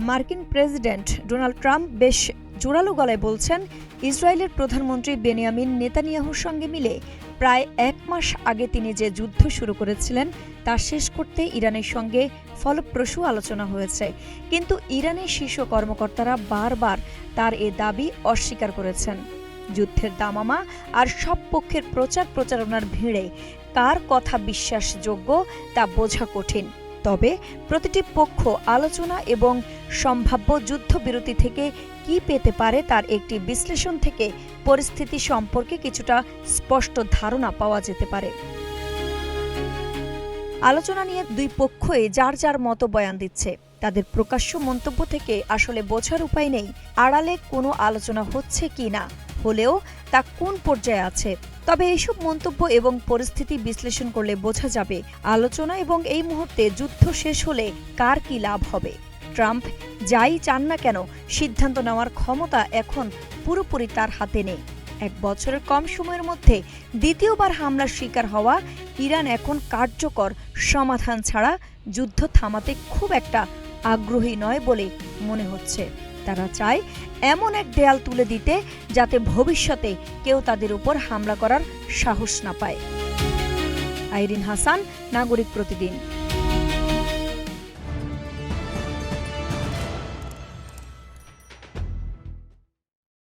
মার্কিন president Donald Trump বেশ জোরালো গলায় বলছেন, ইসরায়েলের প্রধানমন্ত্রী বেনিয়ামিন নেতানিয়াহুর সঙ্গে মিলে প্রায় ১ মাস আগে তিনি যে যুদ্ধ শুরু করেছিলেন তা শেষ করতে ইরানের সঙ্গে ফলপ্রসূ আলোচনা হয়েছে। কিন্তু ইরানের শীর্ষ কর্মকর্তারা বারবার তার এ দাবি অস্বীকার করেছেন। যুদ্ধের দামামা আর সব পক্ষের প্রচারণার ভিড়ে কার কথা বিশ্বাসযোগ্য তা বোঝা কঠিন। তবে প্রতিটি পক্ষ আলোচনা এবং সম্ভাব্য যুদ্ধবিরতি থেকে কি পেতে পারে তার একটি বিশ্লেষণ থেকে পরিস্থিতি সম্পর্কে কিছুটা স্পষ্ট ধারণা পাওয়া যেতে পারে। আলোচনা নিয়ে দুই পক্ষই যার যার মতো বয়ান দিচ্ছে। তাদের প্রকাশ্য মন্তব্য থেকে আসলে বোঝার উপায় নেই আড়ালে কোনো আলোচনা হচ্ছে কি না, হলেও তা কোন পর্যায়ে আছে। তবে এইসব মন্তব্য এবং পরিস্থিতি বিশ্লেষণ করলে বোঝা যাবে আলোচনা এবং এই মুহূর্তে যুদ্ধ শেষ হলে কার কি লাভ হবে। ট্রাম্প যাই চান না কেন, সিদ্ধান্ত নেওয়ার ক্ষমতা এখন পুরোপুরি তার হাতে নেই। 1 বছরের কম সময়ের মধ্যে দ্বিতীয়বার হামলার শিকার হওয়া ইরান এখন কার্যকর সমাধান ছাড়া যুদ্ধ থামাতে খুব একটা আগ্রহী নয় বলে মনে হচ্ছে। তারা চায় এমন এক দেয়াল তুলে দিতে যাতে ভবিষ্যতে কেউ তাদের উপর হামলা করার সাহস না পায়। আইরিন হাসান, নাগরিক প্রতিদিন।